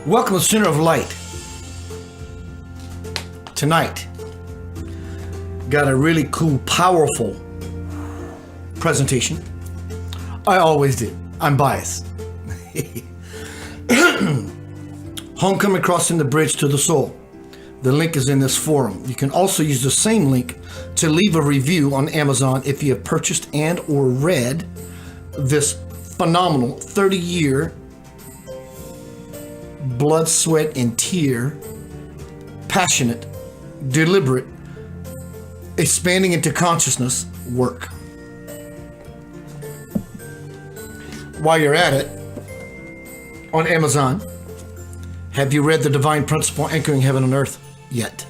Welcome to Center of Light. Tonight, got a really cool, powerful presentation. I always do. I'm biased. Homecoming Crossing the Bridge to the Soul. The link is in this forum. You can also use the same link to leave a review on Amazon if you have purchased and or read this phenomenal 30-year blood, sweat, and tear, passionate, deliberate, expanding into consciousness work. While you're at it, on Amazon, have you read The Divine Principle Anchoring Heaven and Earth yet?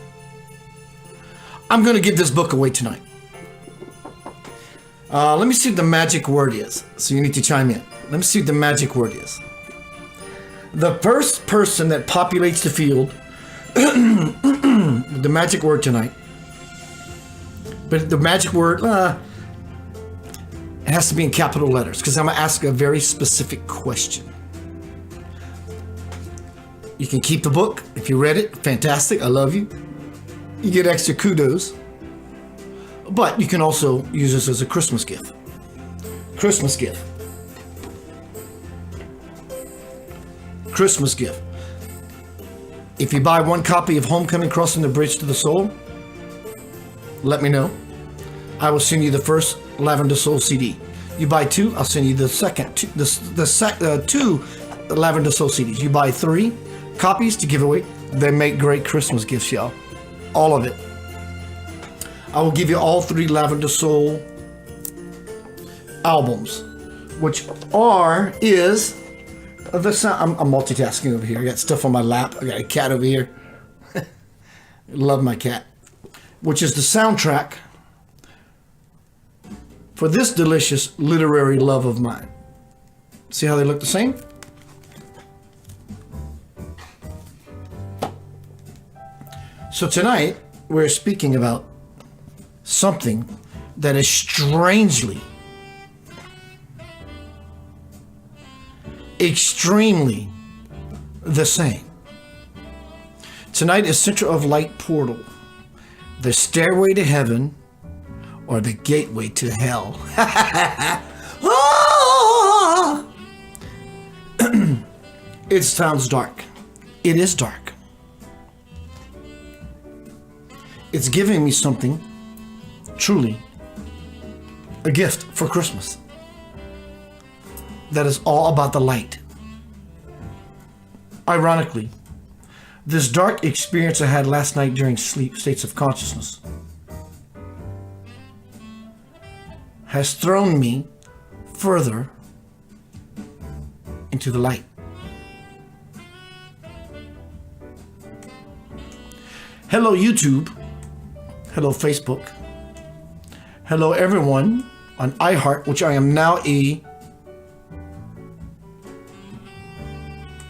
I'm going to give this book away tonight. Let me see what the magic word is. So you need to chime in. Let me see what the magic word is. The first person that populates the field, the magic word tonight, but the magic word, it has to be in capital letters because I'm going to ask a very specific question. You can keep the book. If you read it, fantastic. I love you. You get extra kudos. But you can also use this as a Christmas gift. Christmas gift. Christmas gift. If you buy one copy of Homecoming Crossing the Bridge to the Soul, let me know. I will send you the first Lavender Soul CD. You buy two, I'll send you the second two Lavender Soul CDs. You buy 3 copies to give away. They make great Christmas gifts, y'all. All of it. I will give you all 3 Lavender Soul albums, which is the sound. I'm multitasking over here. I got stuff on my lap. I got a cat over here. Love my cat. Which is the soundtrack for this delicious literary love of mine. See how they look the same? So tonight, we're speaking about something that is strangely, extremely the same. Tonight is Center of Light Portal, the stairway to heaven or the gateway to hell. It sounds dark. It is dark. It's giving me something, truly, a gift for Christmas. That is all about the light. Ironically, this dark experience I had last night during sleep, states of consciousness, has thrown me further into the light. Hello, YouTube. Hello, Facebook. Hello, everyone on iHeart, which I am now a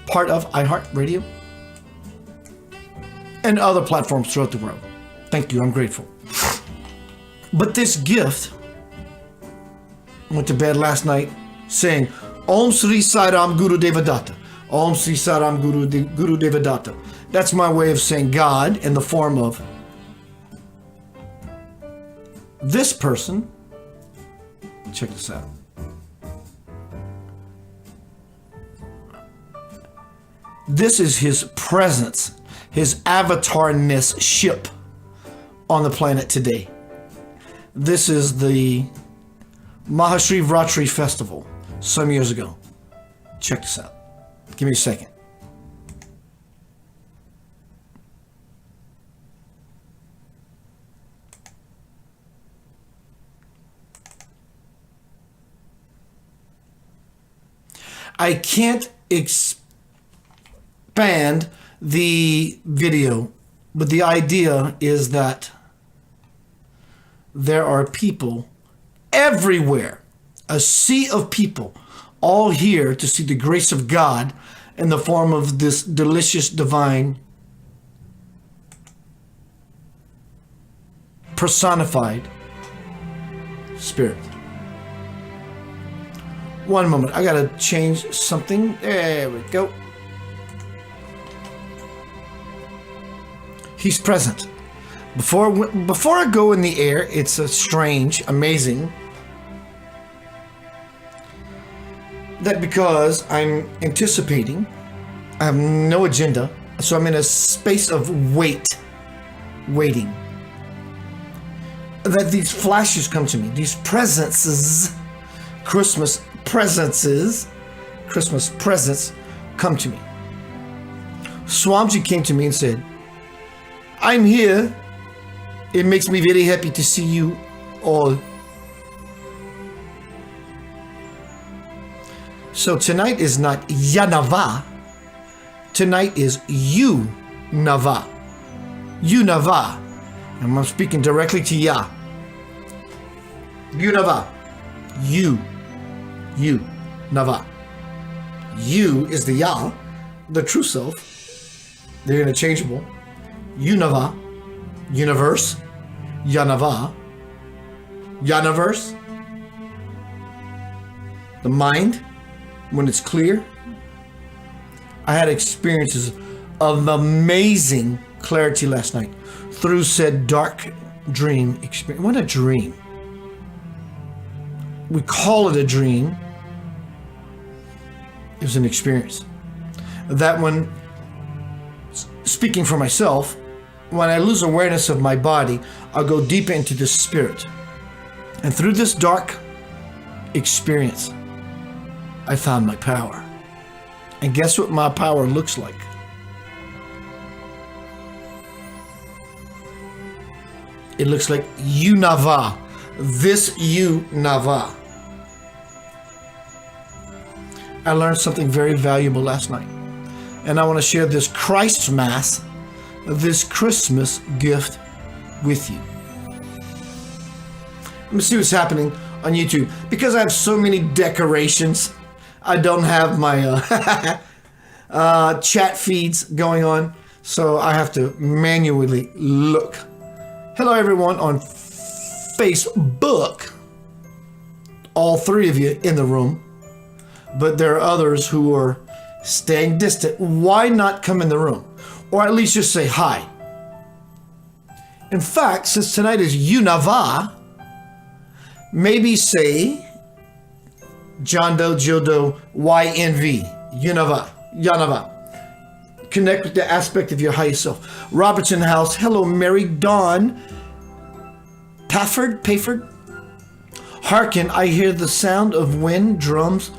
part of iHeart Radio, and other platforms throughout the world. Thank you. I'm grateful. But this gift, I went to bed last night saying, Om Sri Sai Ram Guru Devadatta. Om Sri Sai Ram Guru Devadatta. That's my way of saying God in the form of this person. Check this out. This is his presence, his avatarness ship on the planet today. This is the Mahashri Vratri Festival some years ago. Check this out. Give me a second. I can't expand the video, but the idea is that there are people everywhere, a sea of people, all here to see the grace of God in the form of this delicious divine personified spirit. One moment, I gotta change something. There we go. He's present. Before I go in the air, it's a strange, amazing that because I'm anticipating, I have no agenda, so I'm in a space of waiting. That these flashes come to me, these presences, Christmas presents come to me. Swamji came to me and said, I'm here. It makes me very happy to see you all. So tonight is not Yanava. Tonight is You Nava. You Nava. And I'm speaking directly to Ya. You Nava. You Nava. You is the Ya, the true self. They're interchangeable. Unava, universe, Yanava, Universe. The mind, when it's clear. I had experiences of amazing clarity last night through said dark dream experience. What a dream. We call it a dream. It was an experience. That one, speaking for myself, when I lose awareness of my body, I'll go deeper into the spirit. And through this dark experience, I found my power. And guess what my power looks like? It looks like Unava. This Unava. I learned something very valuable last night. And I want to share this Christ Mass, this Christmas gift with you. Let me see what's happening on YouTube. Because I have so many decorations, I don't have my chat feeds going on. So I have to manually look. Hello everyone on Facebook. All three of you in the room. But there are others who are staying distant. Why not come in the room? Or at least just say hi. In fact, since tonight is Unava, maybe say Jondo, Jodo, YNV, Unava, Yanava. Connect with the aspect of your higher self. Robertson House, hello Mary Dawn. Payford. Hearken, I hear the sound of wind, drums,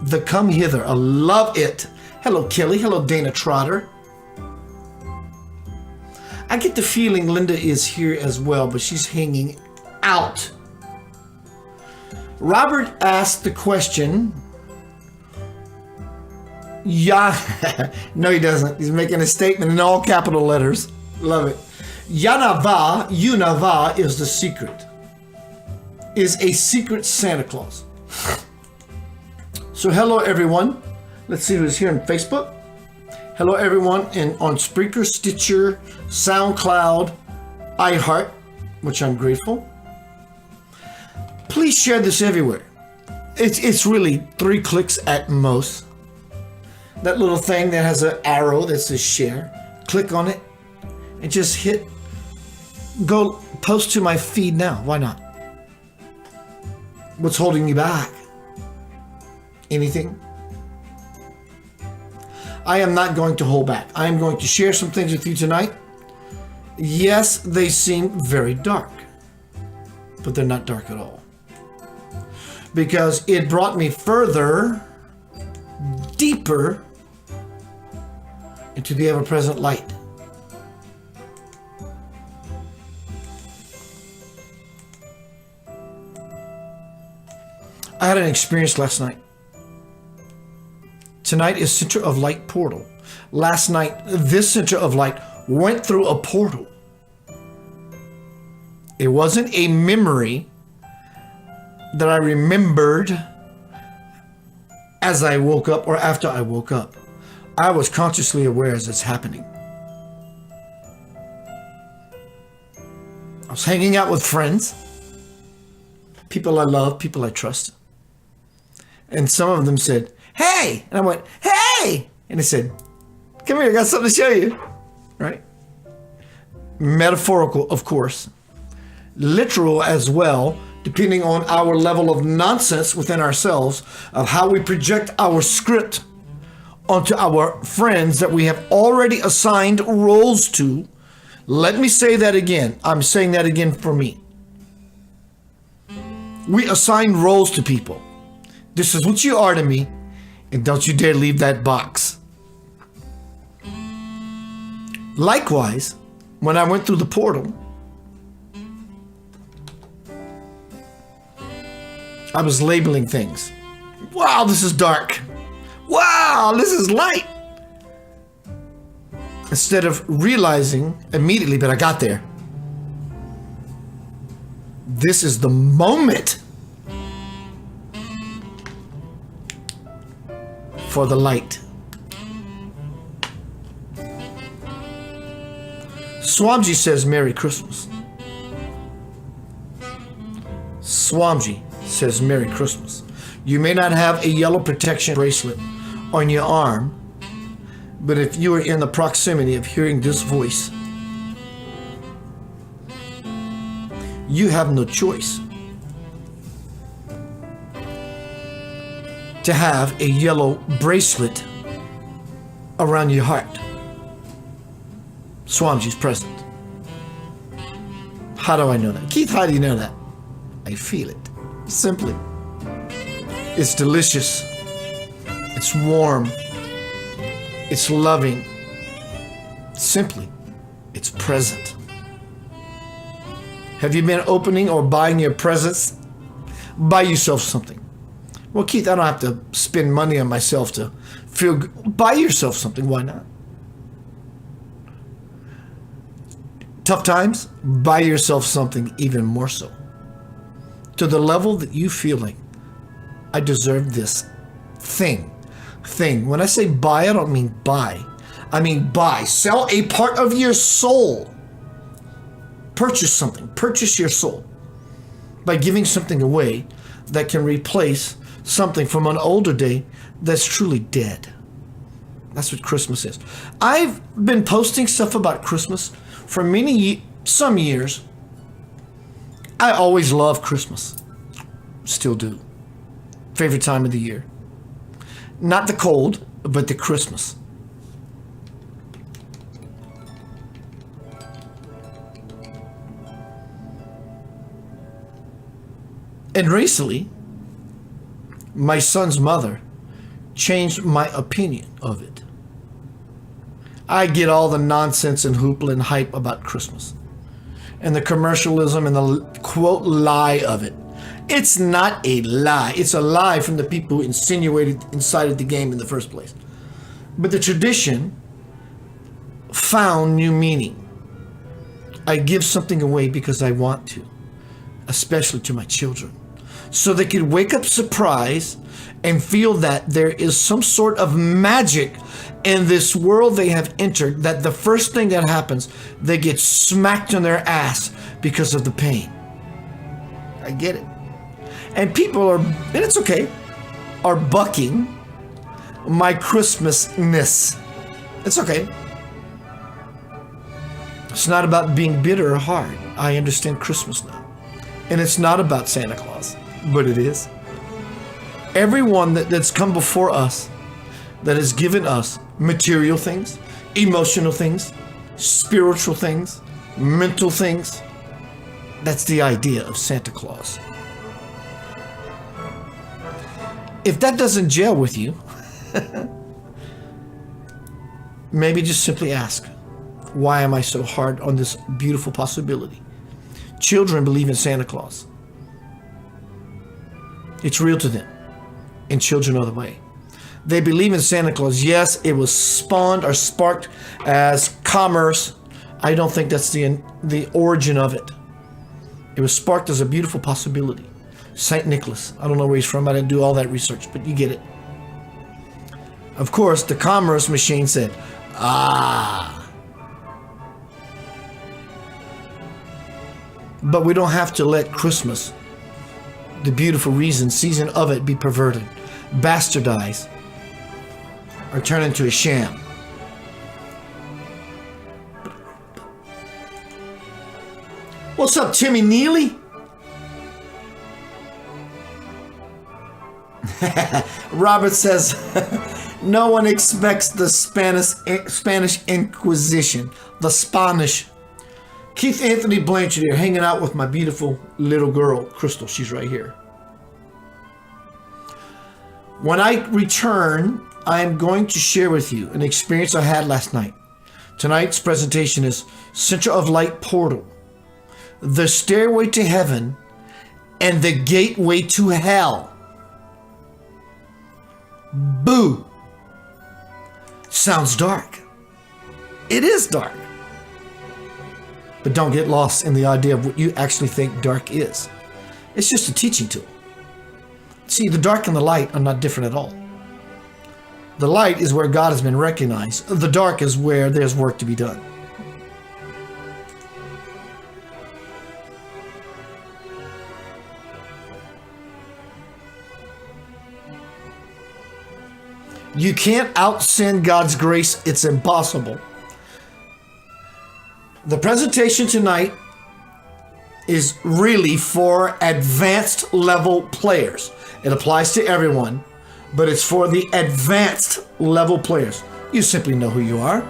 the come hither. I love it. Hello Kelly, hello Dana Trotter. I get the feeling Linda is here as well, but she's hanging out. Robert asked the question. Yeah, no he doesn't. He's making a statement in all capital letters. Love it. Unava is the secret. Is a secret Santa Claus. So hello everyone. Let's see who's here on Facebook. Hello everyone on Spreaker, Stitcher, SoundCloud, iHeart, which I'm grateful. Please share this everywhere. It's really 3 clicks at most. That little thing that has an arrow that says share. Click on it and just go post to my feed now. Why not? What's holding me back? Anything? I am not going to hold back. I am going to share some things with you tonight. Yes, they seem very dark, but they're not dark at all. Because it brought me further, deeper into the ever-present light. I had an experience last night. Tonight is Center of Light portal. Last night, this Center of Light went through a portal. It wasn't a memory that I remembered as I woke up or after I woke up. I was consciously aware as it's happening. I was hanging out with friends, people I love, people I trust. And some of them said, hey! And I went, hey! And they said, come here, I got something to show you. Right? metaphorical, of course, literal as well, depending on our level of nonsense within ourselves, of how we project our script onto our friends that we have already assigned roles to. Let me say that again. I'm saying that again for me. We assign roles to people. This is what you are to me, and don't you dare leave that box. Likewise, when I went through the portal, I was labeling things. Wow, this is dark. Wow, this is light. Instead of realizing immediately, but I got there. This is the moment for the light. Swamji says Merry Christmas. Swamji says Merry Christmas. You may not have a yellow protection bracelet on your arm, but if you are in the proximity of hearing this voice, you have no choice to have a yellow bracelet around your heart. Swamji's present. How do I know that? Keith, how do you know that? I feel it. Simply. It's delicious. It's warm. It's loving. Simply, it's present. Have you been opening or buying your presents? Buy yourself something. Well, Keith, I don't have to spend money on myself to feel good. Buy yourself something. Why not? Tough times? Buy yourself something even more so. To the level that you feel like, I deserve this thing. When I say buy, I don't mean buy. I mean buy. Sell a part of your soul. Purchase something. Purchase your soul by giving something away that can replace something from an older day that's truly dead. That's what Christmas is. I've been posting stuff about Christmas for some years. I always love Christmas. Still do. Favorite time of the year. Not the cold, but the Christmas. And recently, my son's mother changed my opinion of it. I get all the nonsense and hoopla and hype about Christmas and the commercialism and the quote lie of it. It's not a lie. It's a lie from the people who insinuated incited the game in the first place. But the tradition found new meaning. I give something away because I want to, especially to my children, so they could wake up surprised and feel that there is some sort of magic in this world they have entered, that the first thing that happens, they get smacked on their ass because of the pain. I get it. And people are, and it's okay, are bucking my Christmasness. It's okay. It's not about being bitter or hard. I understand Christmas now. And it's not about Santa Claus, but it is. Everyone that's come before us, that has given us material things, emotional things, spiritual things, mental things, that's the idea of Santa Claus. If that doesn't gel with you, maybe just simply ask, why am I so hard on this beautiful possibility? Children believe in Santa Claus. It's real to them, and children are the way. They believe in Santa Claus. Yes, it was spawned or sparked as commerce. I don't think that's the origin of it. It was sparked as a beautiful possibility. St. Nicholas. I don't know where he's from. I didn't do all that research, but you get it. Of course, the commerce machine said, But we don't have to let Christmas, the beautiful season of it, be perverted, bastardized, or turn into a sham. What's up, Timmy Neely? Robert says, no one expects the Spanish Inquisition. The Spanish. Keith Anthony Blanchard here, hanging out with my beautiful little girl, Crystal. She's right here. When I return, I am going to share with you an experience I had last night. Tonight's presentation is Center of Light Portal, the Stairway to Heaven, and the Gateway to Hell. Boo! Sounds dark. It is dark. But don't get lost in the idea of what you actually think dark is. It's just a teaching tool. See, the dark and the light are not different at all. The light is where God has been recognized. The dark is where there's work to be done. You can't out-sin God's grace. It's impossible. The presentation tonight is really for advanced level players. It applies to everyone, but it's for the advanced level players. You simply know who you are,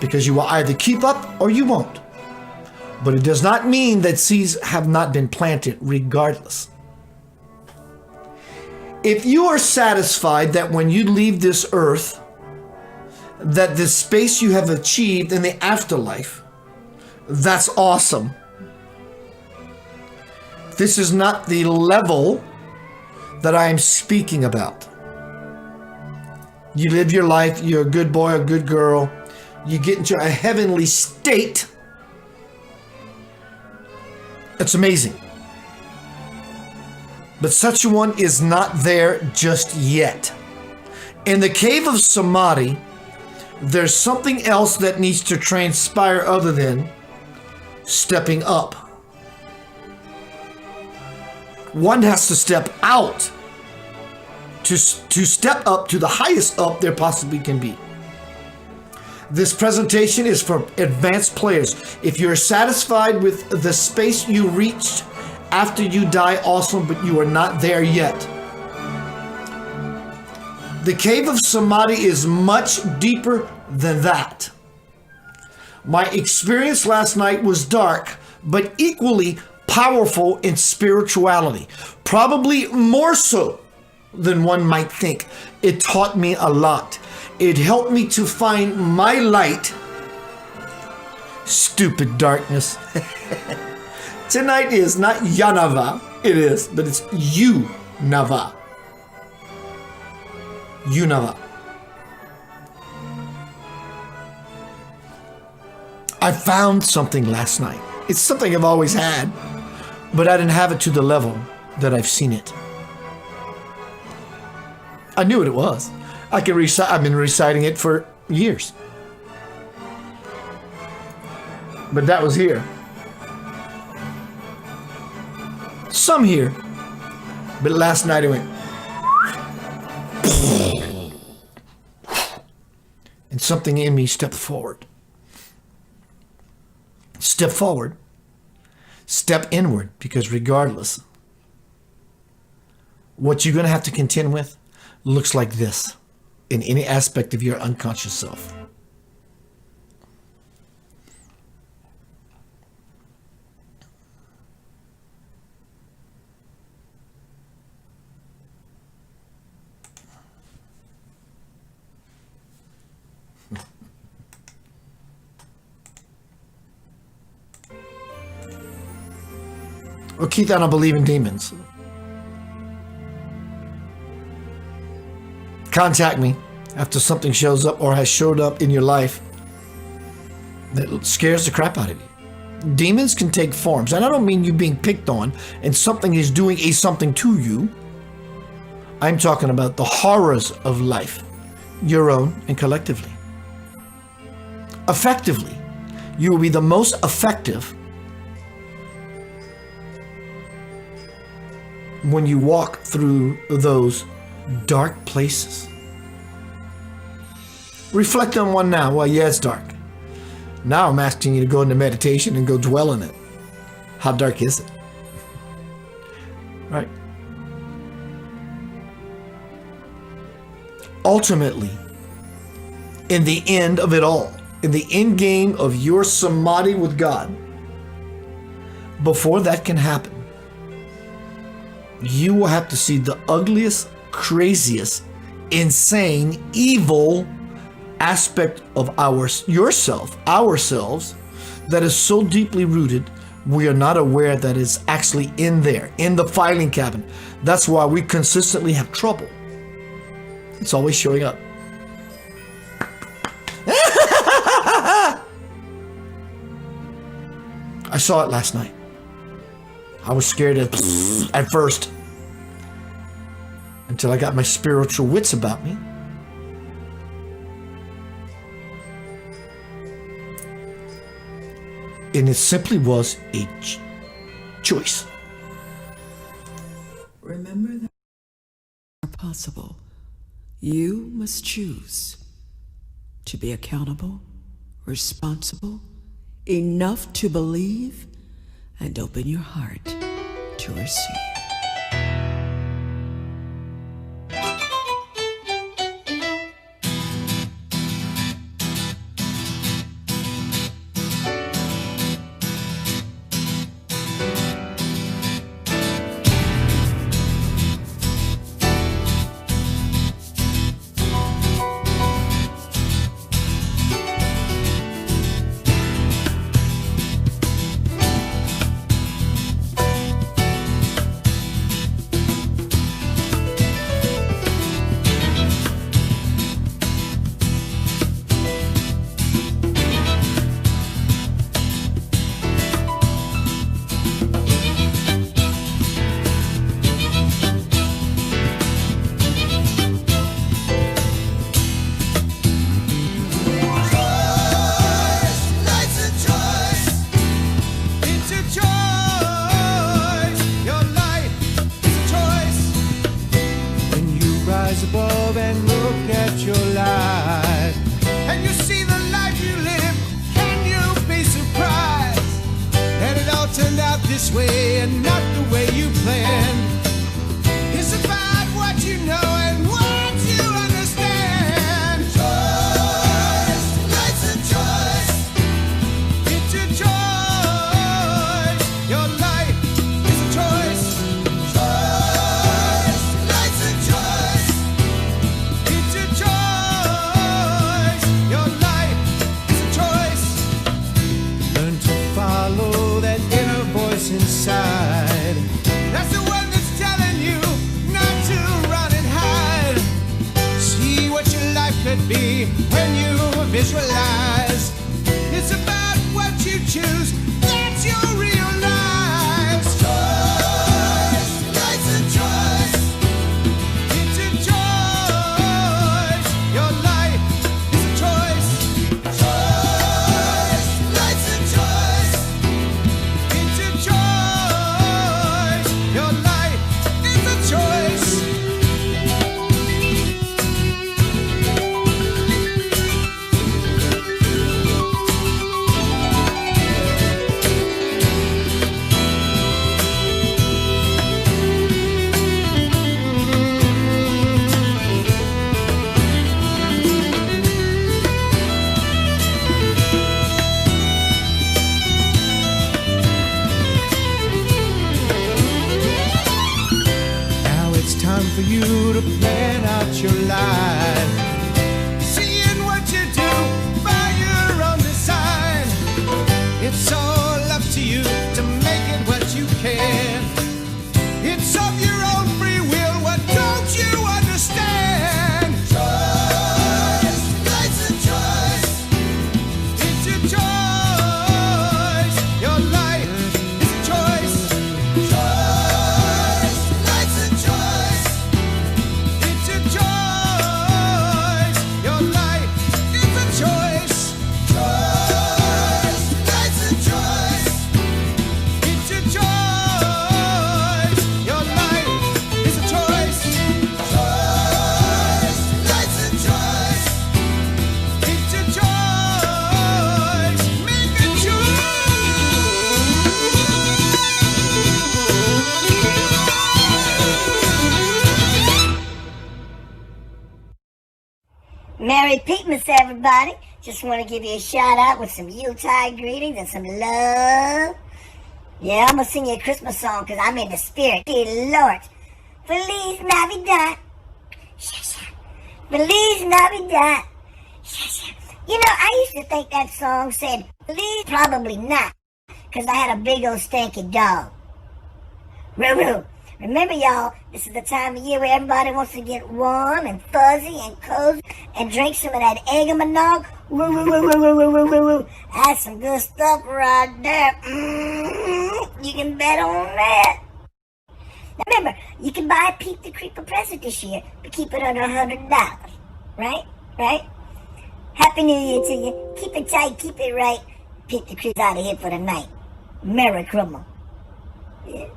because you will either keep up or you won't. But it does not mean that seeds have not been planted regardless. If you are satisfied that when you leave this earth, that the space you have achieved in the afterlife, that's awesome. This is not the level that I am speaking about. You live your life, you're a good boy, a good girl, you get into a heavenly state. It's amazing. But such a one is not there just yet. In the cave of Samadhi, there's something else that needs to transpire other than stepping up. One has to step out to step up to the highest up there possibly can be. This presentation is for advanced players. If you're satisfied with the space you reached after you die, awesome, but you are not there yet. The cave of Samadhi is much deeper than that. My experience last night was dark, but equally powerful in spirituality. Probably more so than one might think. It taught me a lot. It helped me to find my light. Stupid darkness. Tonight is not Yanava. It is, but it's Unava. Unava. I found something last night. It's something I've always had, but I didn't have it to the level that I've seen it. I knew what it was. I've been reciting it for years. But that was here. Some here. But last night it went. And something in me stepped forward. Step forward. Step inward. Because regardless, what you're going to have to contend with looks like this in any aspect of your unconscious self. Well, Keith, I don't believe in demons. Contact me after something shows up or has showed up in your life that scares the crap out of you. Demons can take forms, and I don't mean you being picked on and something is doing something to you. I'm talking about the horrors of life, your own and collectively. Effectively, you will be the most effective when you walk through those dark places. Reflect on one now. Well, yeah, it's dark. Now I'm asking you to go into meditation and go dwell in it. How dark is it? Right? Ultimately, in the end of it all, in the end game of your samadhi with God, before that can happen, you will have to see the ugliest, craziest, insane, evil aspect of ourselves, that is so deeply rooted, we are not aware that it's actually in there, in the filing cabinet. That's why we consistently have trouble. It's always showing up. I saw it last night. I was scared at first, until I got my spiritual wits about me. And it simply was a choice. Remember that are possible. You must choose to be accountable, responsible, enough to believe, and open your heart to receive. Above and look at your life, and you see the life you live. Can you be surprised that it all turned out this way and not the way you planned? It's about what you know and what you understand. Choice, life's a choice. It's a choice. Your life is a choice. Choice, life's a choice. It's a choice. Your life is a choice. Learn to follow that inner voice inside. That's the one that's telling you not to run and hide. See what your life could be when you visualize. It's about what you choose. That's your real life. Choice, life's a choice. It's a choice. Your life is a choice. Choice, life's a choice. It's a choice. Your life is a choice. Now it's time for you to plan out your life. Seeing what you do by your own design. It's all up to you to make it what you can. It's of your own free will. What don't you understand? Choice, life's a choice. It's a choice. Your life is a choice. Choice, life's a choice. It's a choice. Your life is a choice. Choice, life's a choice. Merry Peakmas, everybody. Just want to give you a shout out with some Yuletide greetings and some love. Yeah, I'm going to sing you a Christmas song because I'm in the spirit. Dear Lord. Feliz Navidad. Feliz Navidad. You know, I used to think that song said Feliz. Probably not, because I had a big old stanky dog. Roo-roo. Remember, y'all, this is the time of year where everybody wants to get warm and fuzzy and cozy and drink some of that eggnog. Woo-woo-woo-woo-woo-woo-woo-woo. That's some good stuff right there. You can bet on that. Now remember, you can buy a Pete the Creeper present this year, but keep it under $100. Right? Right? Happy New Year to you. Keep it tight, keep it right. Pete the Creeper's out of here for the night. Merry Christmas. Yeah.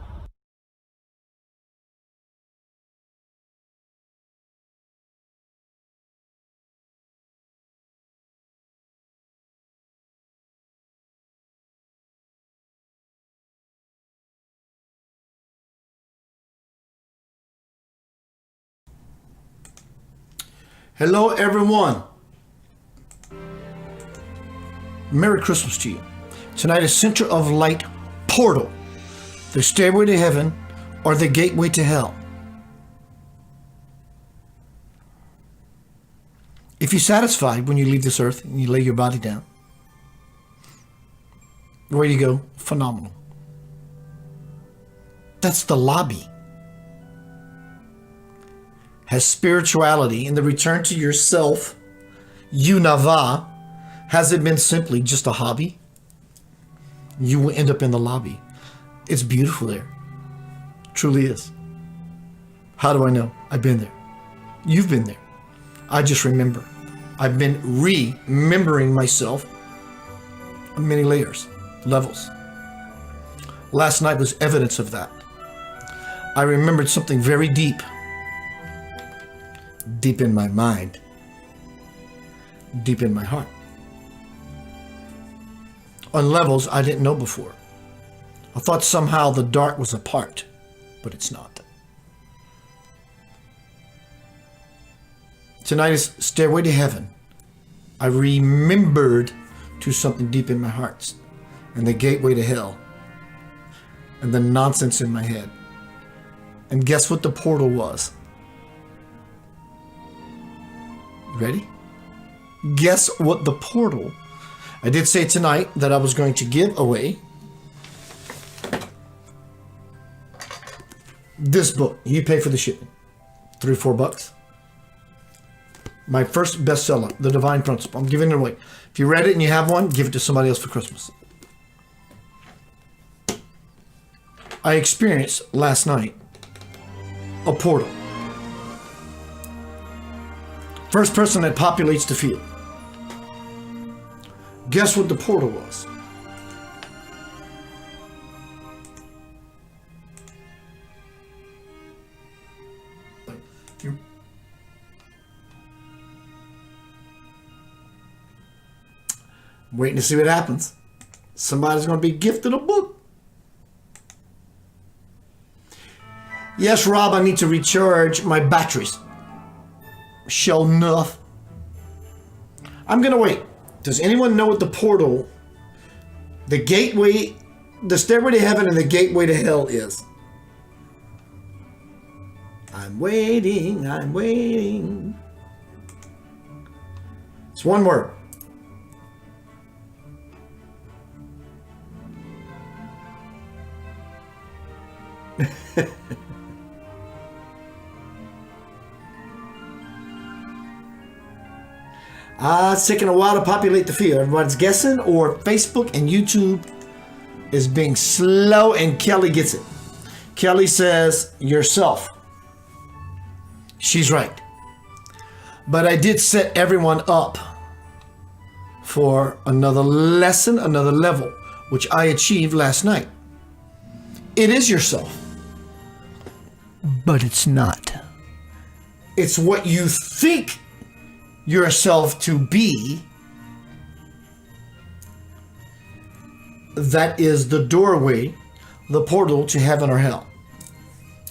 Hello, everyone. Merry Christmas to you. Tonight is Center of Light Portal, the Stairway to Heaven, or the Gateway to Hell. If you're satisfied when you leave this earth and you lay your body down, where you go, phenomenal. That's the lobby. Has spirituality and the return to yourself, Unava, has it been simply just a hobby? You will end up in the lobby. It's beautiful there. Truly is. How do I know? I've been there. You've been there. I just remember. I've been remembering myself on many layers, levels. Last night was evidence of that. I remembered something very deep in my mind, deep in my heart, on levels I didn't know before. I thought somehow the dark was a part, but it's not. Tonight is Stairway to Heaven. I remembered to something deep in my heart, and the gateway to hell, and the nonsense in my head. And guess what the portal was? Ready? Guess what the portal? I did say tonight that I was going to give away this book. You pay for the shipping. $3-4. My first bestseller, The Divine Principle. I'm giving it away. If you read it and you have one, give it to somebody else for Christmas. I experienced last night a portal. First person that populates the field. Guess what the portal was? Waiting to see what happens. Somebody's going to be gifted a book. Yes, Rob, I need to recharge my batteries. Sure enough. I'm going to wait. Does anyone know what the portal, the gateway, the stairway to heaven and the gateway to hell is? I'm waiting, I'm waiting. It's one word. It's taking a while to populate the field. Everyone's guessing, or Facebook and YouTube is being slow, and Kelly gets it. Kelly says, yourself. She's right. But I did set everyone up for another lesson, another level, which I achieved last night. It is yourself. But it's not. It's what you think yourself to be that is the doorway, the portal to heaven or hell.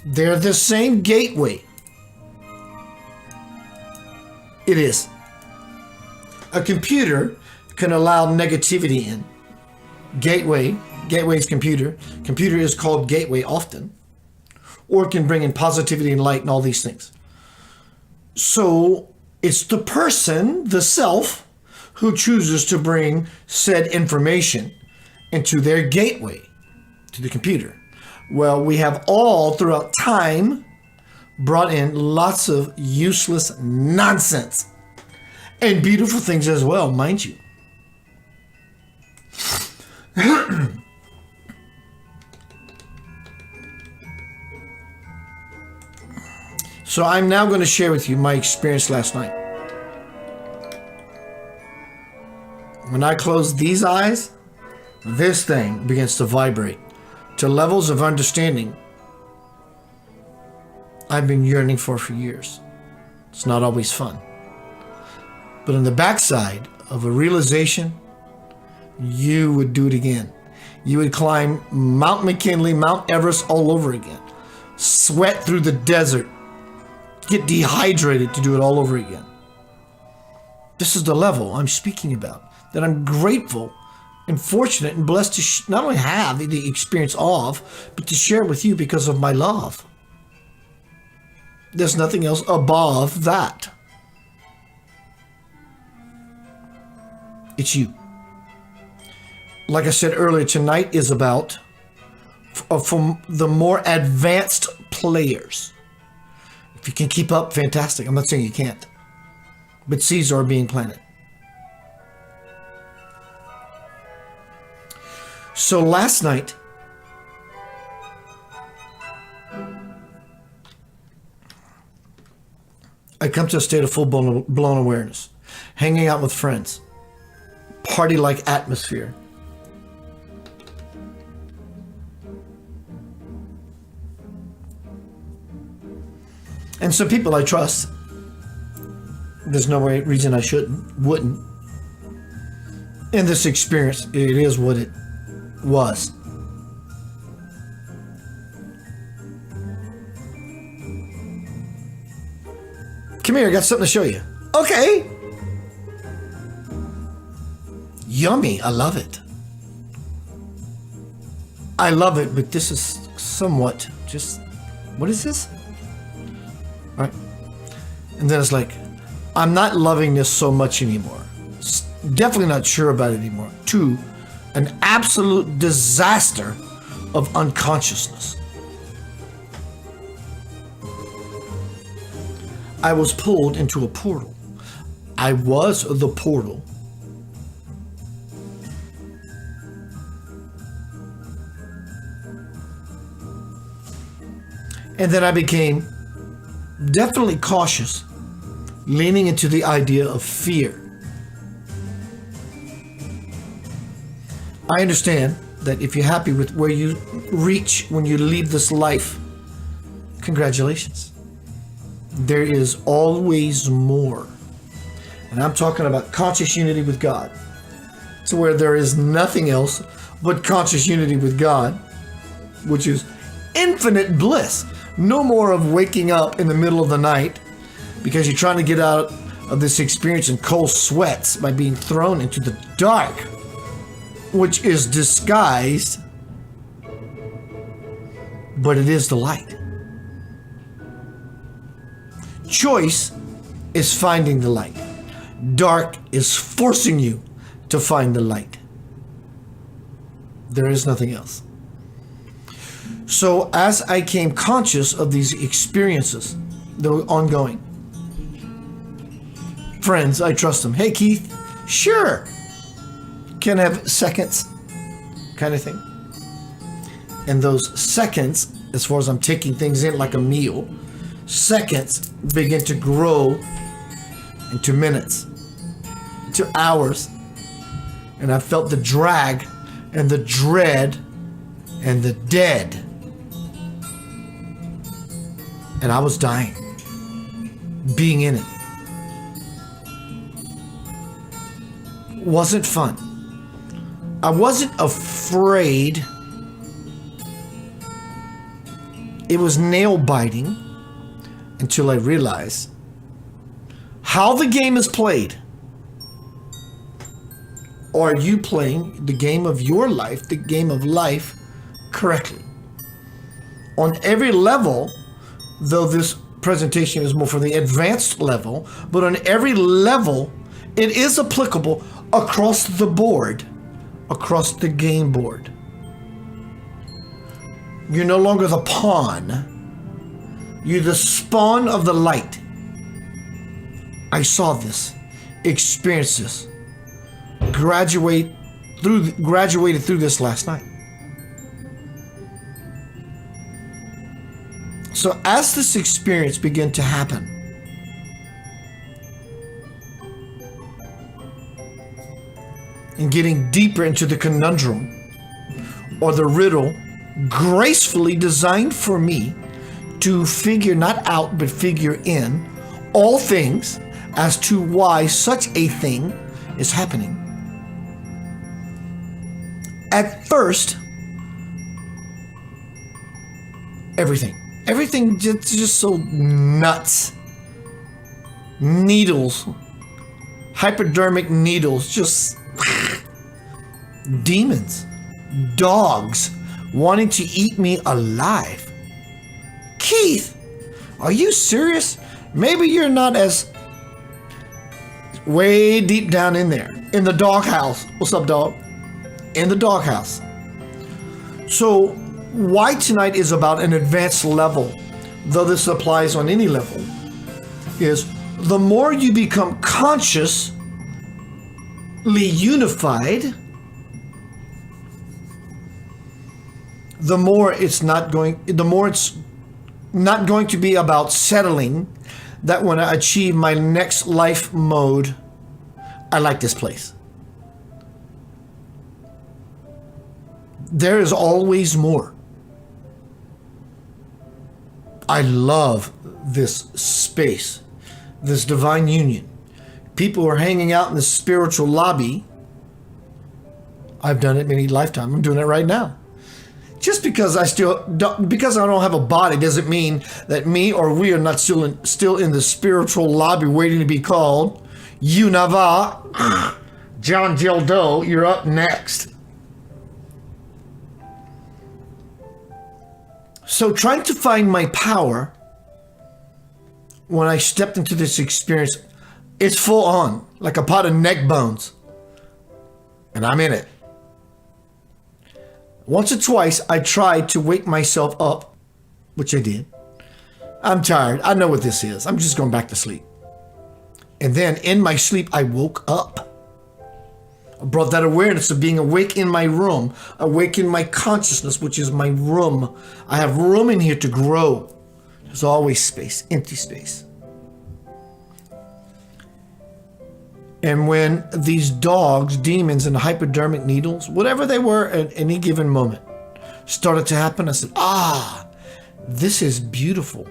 They're the same gateway. It is. A computer can allow negativity in. Gateway is computer. Computer is called gateway often. Or it can bring in positivity and light and all these things. So it's the person, the self, who chooses to bring said information into their gateway to the computer. Well, we have all throughout time brought in lots of useless nonsense and beautiful things as well, mind you. So I'm now going to share with you my experience last night. When I close these eyes, this thing begins to vibrate to levels of understanding I've been yearning for years. It's not always fun. But on the backside of a realization, you would do it again. You would climb Mount McKinley, Mount Everest all over again. Sweat through the desert. Get dehydrated to do it all over again. This is the level I'm speaking about, that I'm grateful and fortunate and blessed to not only have the experience of, but to share with you because of my love. There's nothing else above that. It's you. Like I said earlier, tonight is about from the more advanced players. If you can keep up, fantastic. I'm not saying you can't. But seeds are being planted. So last night, I come to a state of full blown awareness, hanging out with friends, party-like atmosphere. And some people I trust. There's no reason I wouldn't. In this experience, it is what it was. Come here, I got something to show you. Okay. Yummy, I love it. I love it, but this is somewhat just, what is this? All right. And then it's like, I'm not loving this so much anymore. Definitely not sure about it anymore. To an absolute disaster of unconsciousness. I was pulled into a portal. I was the portal. And then I became definitely cautious, leaning into the idea of fear. I understand that if you're happy with where you reach when you leave this life, congratulations. There is always more. And I'm talking about conscious unity with God. To where there is nothing else but conscious unity with God, which is infinite bliss. No more of waking up in the middle of the night because you're trying to get out of this experience in cold sweats by being thrown into the dark, which is disguised, but it is the light. Choice is finding the light. Dark is forcing you to find the light. There is nothing else. So as I came conscious of these experiences that were ongoing, friends, I trust them. Hey, Keith, sure. Can I have seconds? Kind of thing. And those seconds, as far as I'm taking things in like a meal, seconds begin to grow into minutes, into hours. And I felt the drag and the dread and the dead. And I was dying, being in it. Wasn't fun. I wasn't afraid. It was nail biting until I realized how the game is played Or are you playing the game of your life, the game of life, correctly? On every level, though this presentation is more for the advanced level, but on every level, it is applicable across the board, across the game board. You're no longer the pawn. You're the spawn of the light. I saw this, experienced this, graduated through this last night. So as this experience began to happen, and getting deeper into the conundrum or the riddle gracefully designed for me to figure not out but figure in all things as to why such a thing is happening. At first, everything just so nuts. Needles, hypodermic needles, just demons, dogs wanting to eat me alive. Keith, are you serious? Maybe you're not as way deep down in there, in the doghouse. What's up, dog? In the doghouse. So why tonight is about an advanced level, though this applies on any level, is the more you become consciously unified, the more it's not going to be about settling that when I achieve my next life mode, I like this place. There is always more. I love this space, this divine union. People are hanging out in the spiritual lobby. I've done it many lifetimes. I'm doing it right now. Just because I don't have a body doesn't mean that me or we are not still in the spiritual lobby waiting to be called. Unava, John Gildo, you're up next. So trying to find my power when I stepped into this experience, it's full on, like a pot of neck bones. And I'm in it. Once or twice, I tried to wake myself up, which I did. I'm tired. I know what this is. I'm just going back to sleep. And then in my sleep, I woke up. I brought that awareness of being awake in my room, awake in my consciousness, which is my room. I have room in here to grow. There's always space, empty space. And when these dogs, demons, and hypodermic needles, whatever they were at any given moment, started to happen, I said, this is beautiful.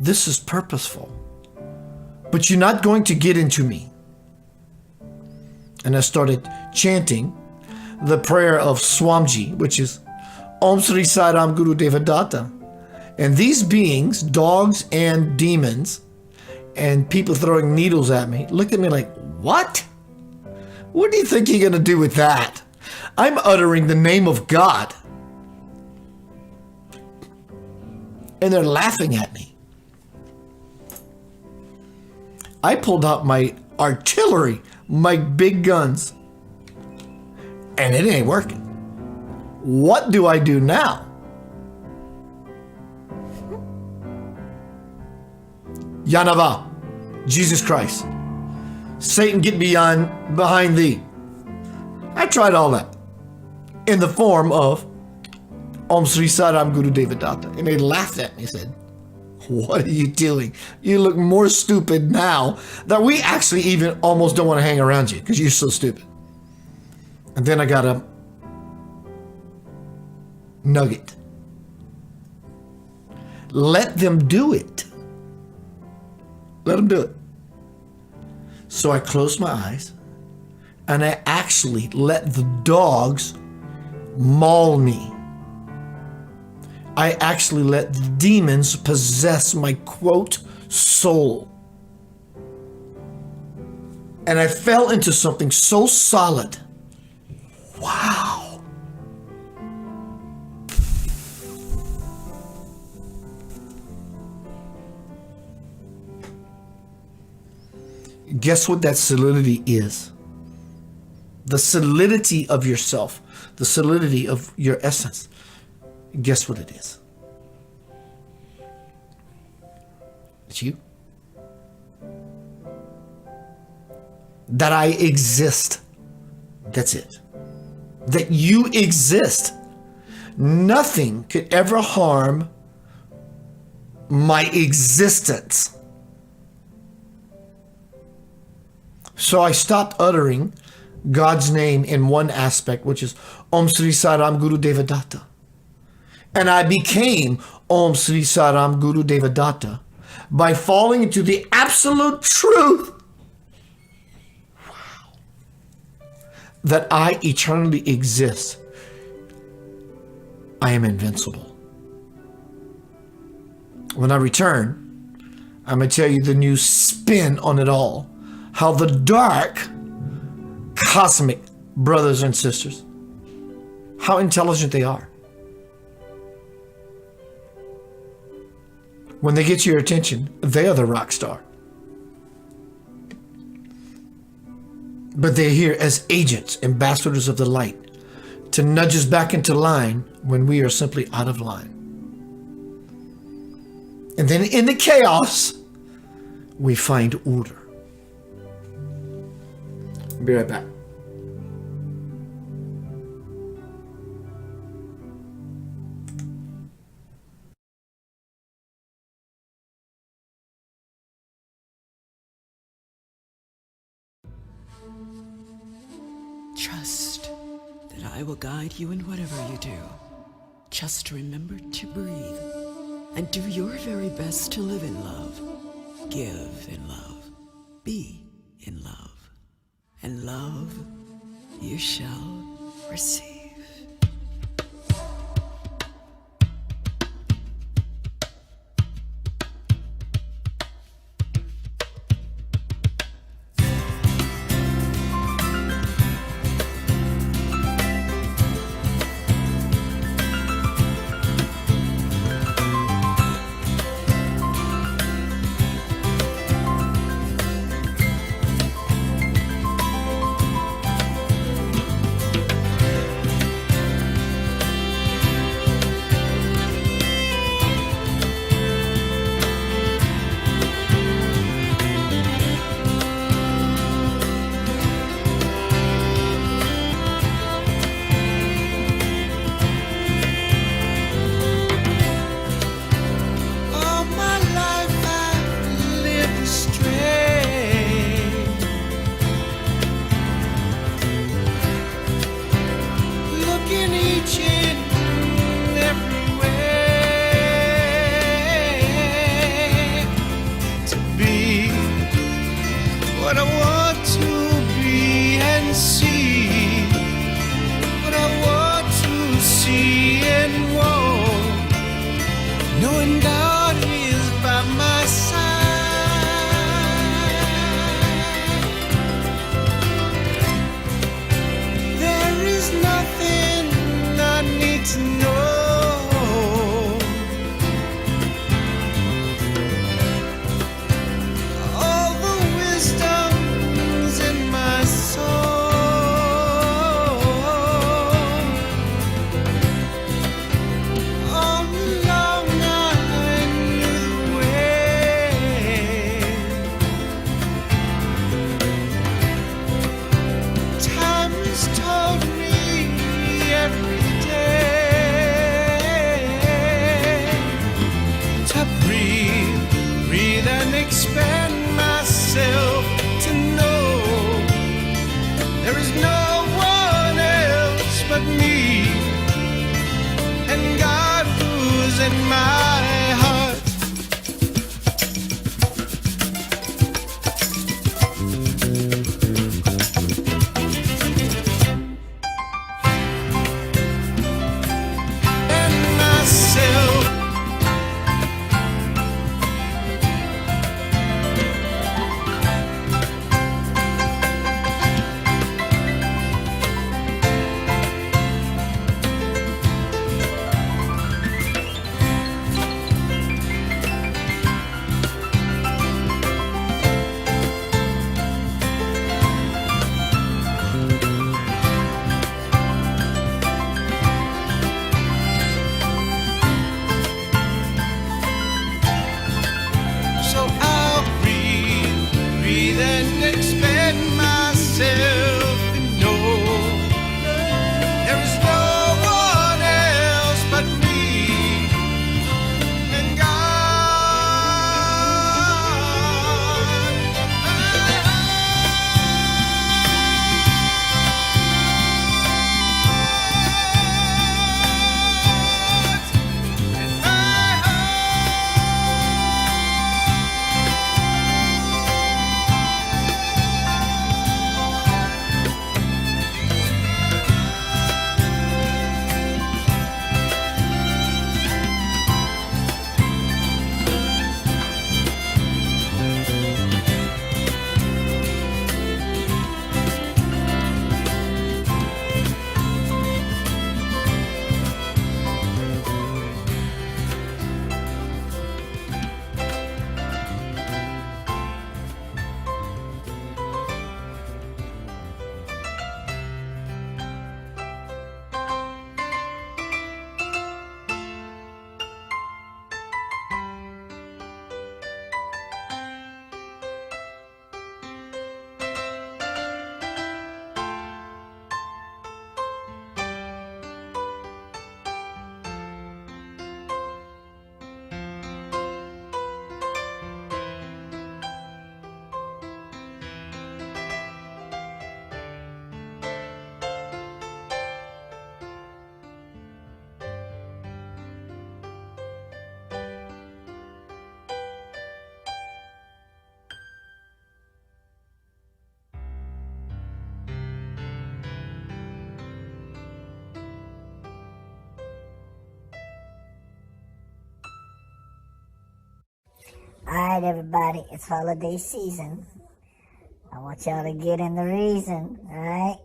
This is purposeful. But you're not going to get into me. And I started chanting the prayer of Swamji, which is Om Sri Sai Ram Guru Deva Datta. And these beings, dogs and demons, and people throwing needles at me, looked at me like, what? What do you think you're going to do with that? I'm uttering the name of God. And they're laughing at me. I pulled out my artillery, my big guns, and it ain't working. What do I do now? Yanava, Jesus Christ. Satan, get behind thee. I tried all that in the form of Om Sri Sai Ram Guru Deva Datta. And they laughed at me and said, what are you doing? You look more stupid now that we actually even almost don't want to hang around you because you're so stupid. And then I got a nugget. Let them do it. Let them do it. So I closed my eyes and I actually let the dogs maul me. I actually let the demons possess my, quote, soul. And I fell into something so solid Wow. Guess what that solidity is? The solidity of yourself, the solidity of your essence. Guess what it is? It's you. That I exist. That's it. That you exist. Nothing could ever harm my existence. So I stopped uttering God's name in one aspect, which is Om Sri Saram Guru Devadatta. And I became Om Sri Saram Guru Devadatta by falling into the absolute truth. Wow. That I eternally exist. I am invincible. When I return, I'm going to tell you the new spin on it all. How the dark, cosmic brothers and sisters, how intelligent they are. When they get your attention, they are the rock star. But they're here as agents, ambassadors of the light, to nudge us back into line when we are simply out of line. And then in the chaos, we find order. I'll be right back. Trust that I will guide you in whatever you do. Just remember to breathe and do your very best to live in love, give in love, be in love. And love you shall receive. What I want to be and see, what I want to see and want, knowing God is by my side. There is nothing I need to know. Told me every day Alright, everybody, it's holiday season. I want y'all to get in the reason, alright?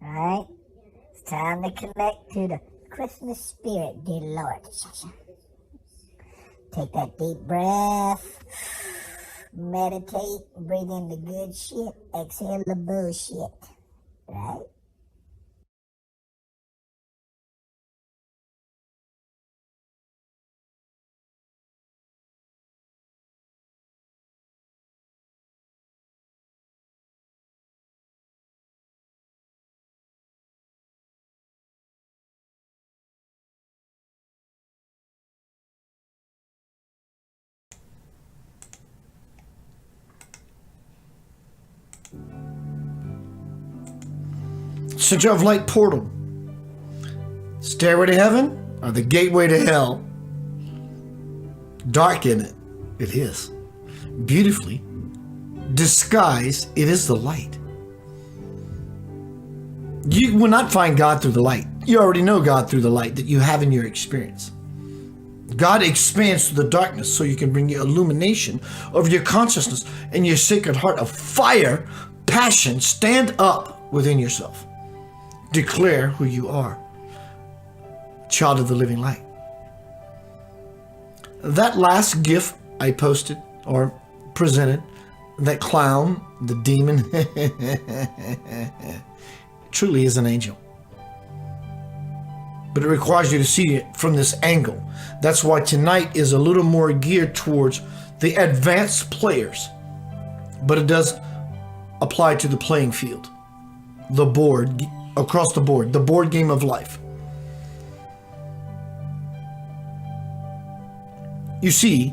Alright? It's time to connect to the Christmas spirit, dear Lord. Take that deep breath. Meditate. Breathe in the good shit. Exhale the bullshit. Right? Center of Light portal. Stairway to heaven or the gateway to hell? Dark in it. It is. Beautifully disguised, it is the light. You will not find God through the light. You already know God through the light that you have in your experience. God expands through the darkness so you can bring you illumination of your consciousness and your sacred heart of fire, passion. Stand up within yourself. Declare who you are. Child of the living light. That last GIF I posted or presented, that clown, the demon, truly is an angel. But it requires you to see it from this angle. That's why tonight is a little more geared towards the advanced players. But it does apply to the playing field, the board, across the board, the board game of life. You see,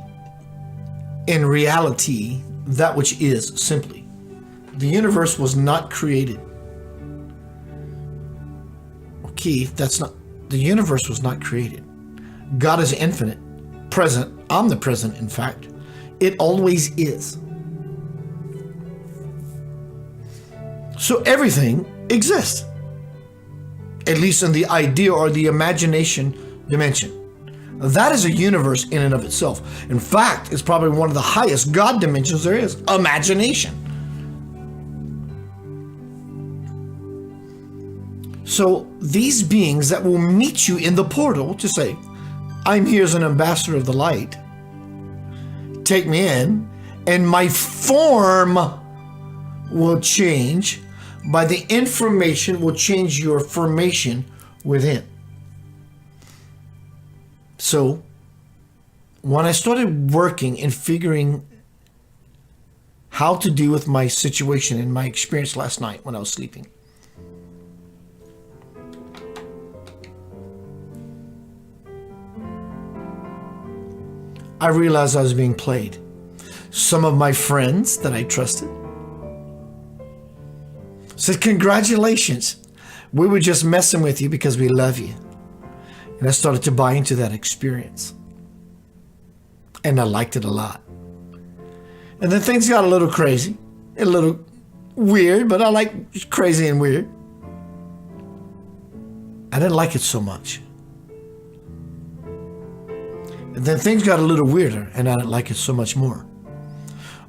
in reality, that which is simply, the universe was not created. Keith, that's not, the universe was not created. God is infinite, present, omnipresent, in fact. It always is. So everything exists, at least in the idea or the imagination dimension. That is a universe in and of itself. In fact, it's probably one of the highest God dimensions there is, imagination. So these beings that will meet you in the portal to say, I'm here as an ambassador of the light. Take me in, and my form will change. By the information will change your formation within. So when I started working and figuring how to deal with my situation and my experience last night when I was sleeping, I realized I was being played. Some of my friends that I trusted said, congratulations, we were just messing with you because we love you. And I started to buy into that experience. And I liked it a lot. And then things got a little crazy, a little weird, but I like crazy and weird. I didn't like it so much. And then things got a little weirder, and I didn't like it so much more.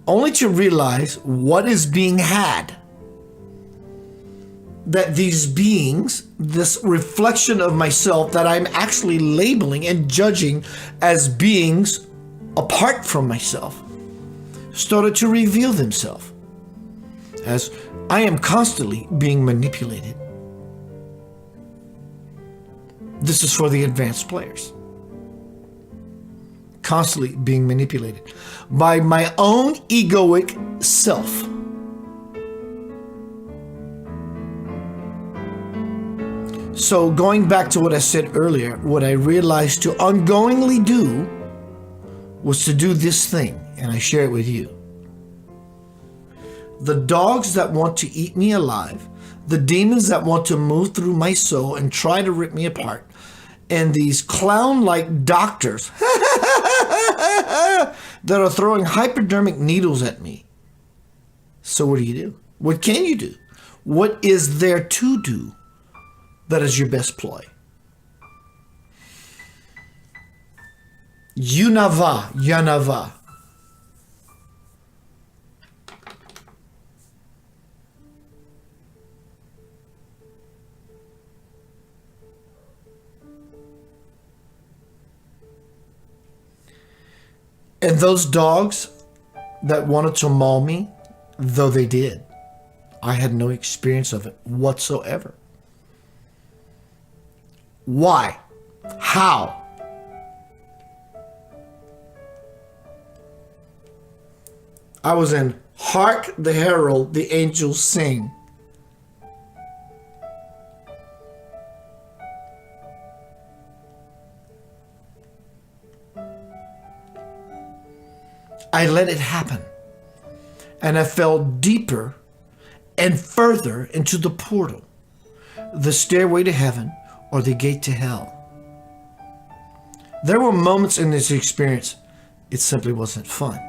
Only to realize what is being had. That these beings, this reflection of myself that I'm actually labeling and judging as beings apart from myself, started to reveal themselves as I am constantly being manipulated. This is for the advanced players. Constantly being manipulated by my own egoic self. So going back to what I said earlier, what I realized to ongoingly do was to do this thing, and I share it with you. The dogs that want to eat me alive, the demons that want to move through my soul and try to rip me apart, and these clown-like doctors that are throwing hypodermic needles at me. So what do? What can you do? What is there to do that is your best ploy? Yunava, Yanava. And those dogs that wanted to maul me, though they did, I had no experience of it whatsoever. Why? How? I was in Hark the Herald, the Angels Sing. I let it happen. And I fell deeper and further into the portal, the stairway to heaven or the gate to hell. There were moments in this experience it simply wasn't fun.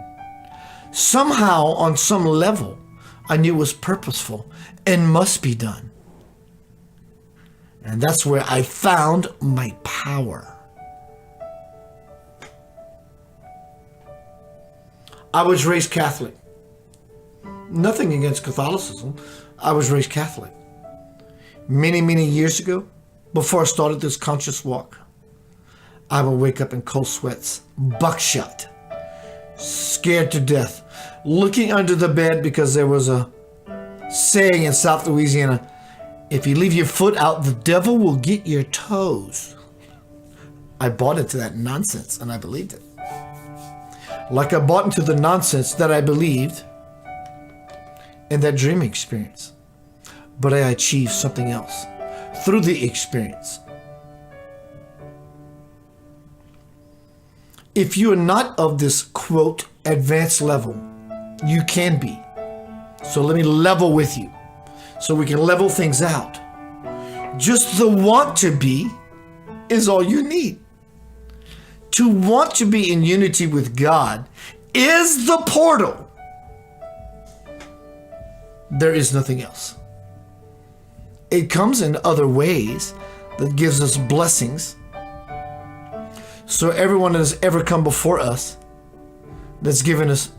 Somehow, on some level, I knew it was purposeful and must be done. And that's where I found my power. I was raised Catholic. Nothing against Catholicism. I was raised Catholic. Many, many years ago, before I started this conscious walk, I would wake up in cold sweats, buckshot, scared to death, looking under the bed because there was a saying in South Louisiana, if you leave your foot out, the devil will get your toes. I bought into that nonsense and I believed it. Like I bought into the nonsense that I believed in that dream experience. But I achieved something else through the experience. If you are not of this, quote, advanced level, you can be. So let me level with you so we can level things out. Just the want to be is all you need. To want to be in unity with God is the portal. There is nothing else. It comes in other ways that gives us blessings. So everyone that has ever come before us that's given us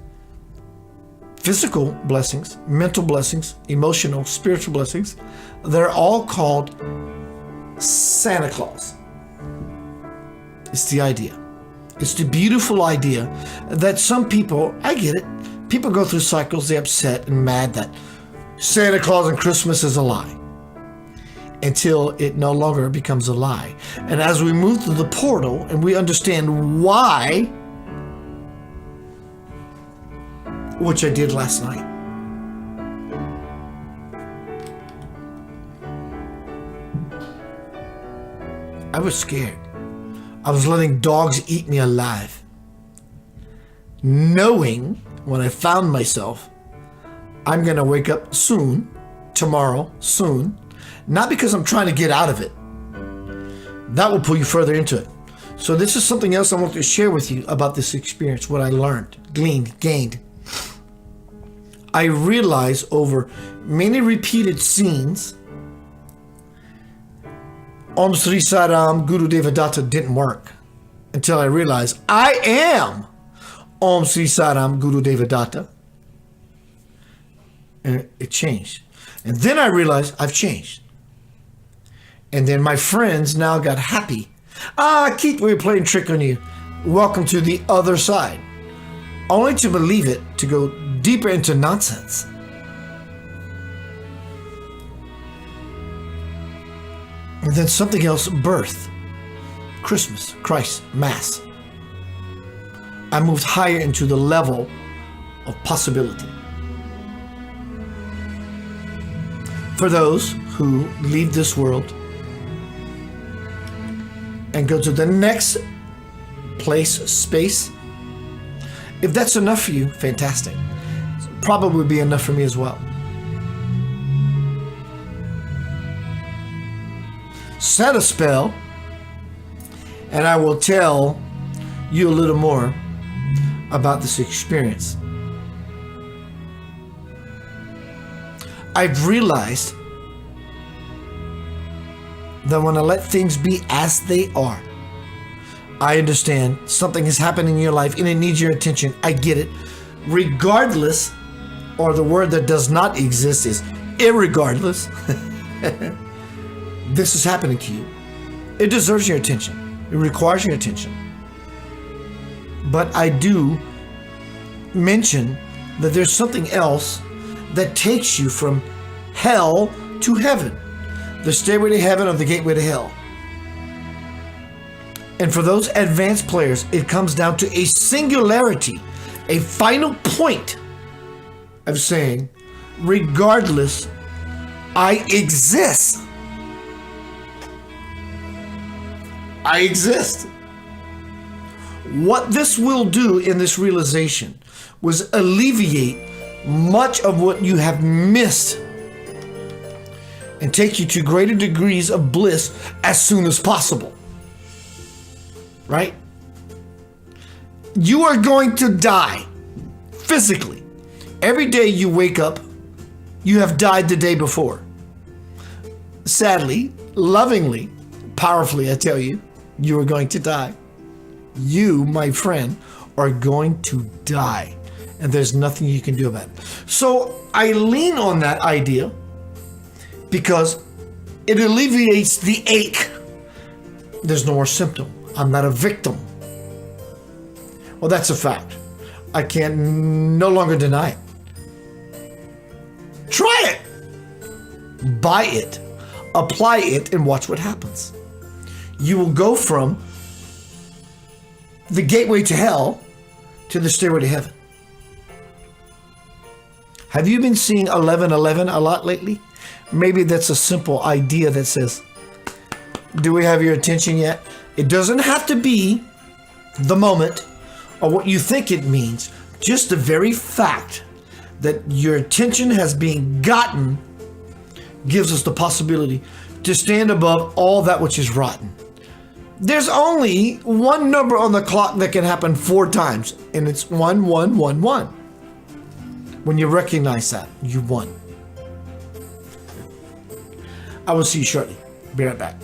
physical blessings, mental blessings, emotional, spiritual blessings, they're all called Santa Claus. It's the idea. It's the beautiful idea that some people, I get it, people go through cycles, they're upset and mad that Santa Claus and Christmas is a lie until it no longer becomes a lie. And as we move through the portal and we understand why, which I did last night, I was scared. I was letting dogs eat me alive, knowing when I found myself, I'm going to wake up soon, tomorrow, soon, not because I'm trying to get out of it. That will pull you further into it. So this is something else I want to share with you about this experience, what I learned, gleaned, gained. I realized over many repeated scenes, Om Sri Sai Ram Guru Devadatta didn't work until I realized I am Om Sri Sai Ram Guru Devadatta. And it changed. And then I realized I've changed. And then my friends now got happy. Keith, we were playing trick on you. Welcome to the other side. Only to believe it, to go deeper into nonsense. And then something else birthed. Christmas, Christ, Mass. I moved higher into the level of possibility. For those who leave this world and go to the next place, space, if that's enough for you, fantastic. Probably be enough for me as well. Set a spell, and I will tell you a little more about this experience. I've realized that when I let things be as they are, I understand something has happened in your life and it needs your attention. I get it. Regardless, or the word that does not exist is irregardless. This is happening to you. It deserves your attention. It requires your attention. But I do mention that there's something else that takes you from hell to heaven. The stairway to heaven or the gateway to hell. And for those advanced players, it comes down to a singularity, a final point of saying, regardless, I exist. I exist. What this will do in this realization was alleviate much of what you have missed and take you to greater degrees of bliss as soon as possible. Right? You are going to die physically. Every day you wake up, you have died the day before. Sadly, lovingly, powerfully, I tell you, you are going to die. You, my friend, are going to die. And there's nothing you can do about it. So I lean on that idea because it alleviates the ache. There's no more symptom. I'm not a victim. Well, that's a fact. I can no longer deny it. Try it. Buy it. Apply it and watch what happens. You will go from the gateway to hell to the stairway to heaven. Have you been seeing 11:11 a lot lately? Maybe that's a simple idea that says, do we have your attention yet? It doesn't have to be the moment or what you think it means. Just the very fact that your attention has been gotten gives us the possibility to stand above all that which is rotten. There's only one number on the clock that can happen 4 times, and it's 1111. When you recognize that, you won. I will see you shortly. Be right back.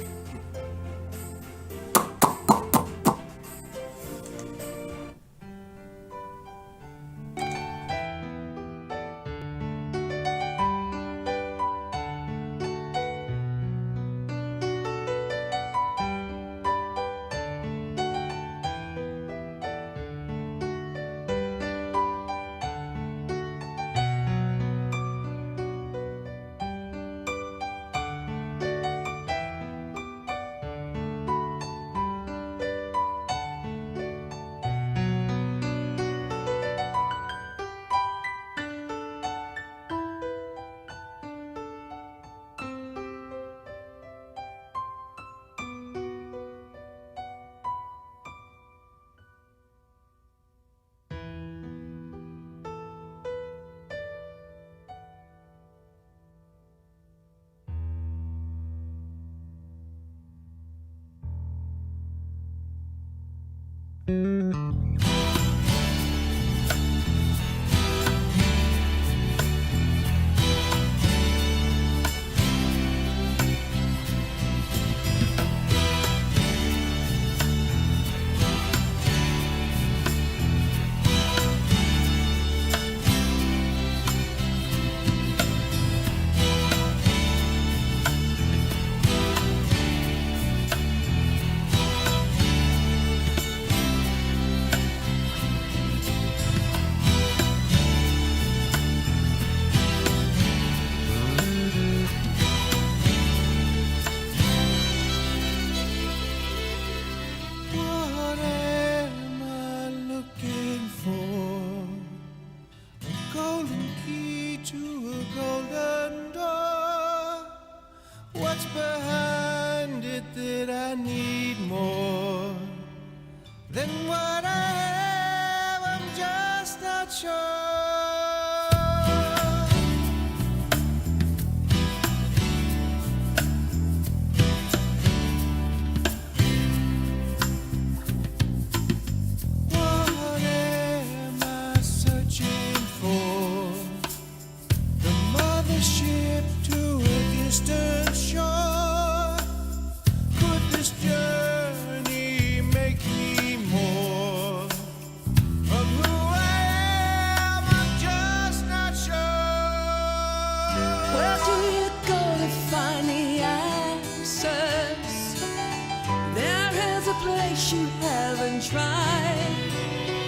place you haven't tried.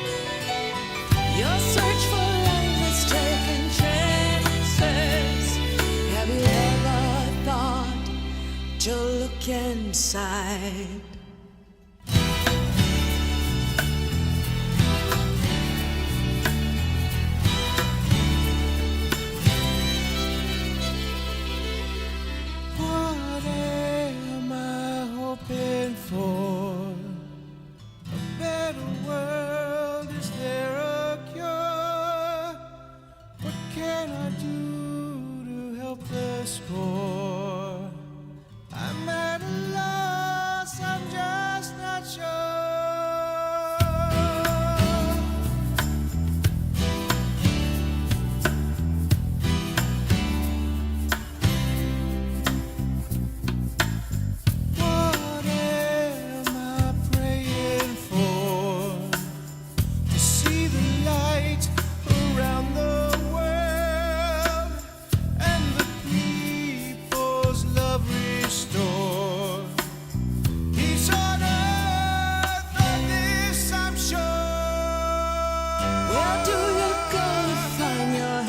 Your search for love is taking chances. Have you ever thought to look inside? What am I hoping for? A better world, is there a cure? What can I do to help the score? I'm at a loss, I'm just not sure. What am I praying for? To see the light around the world and the people's love restored. Peace on earth, of this I'm sure. Where do you go to find your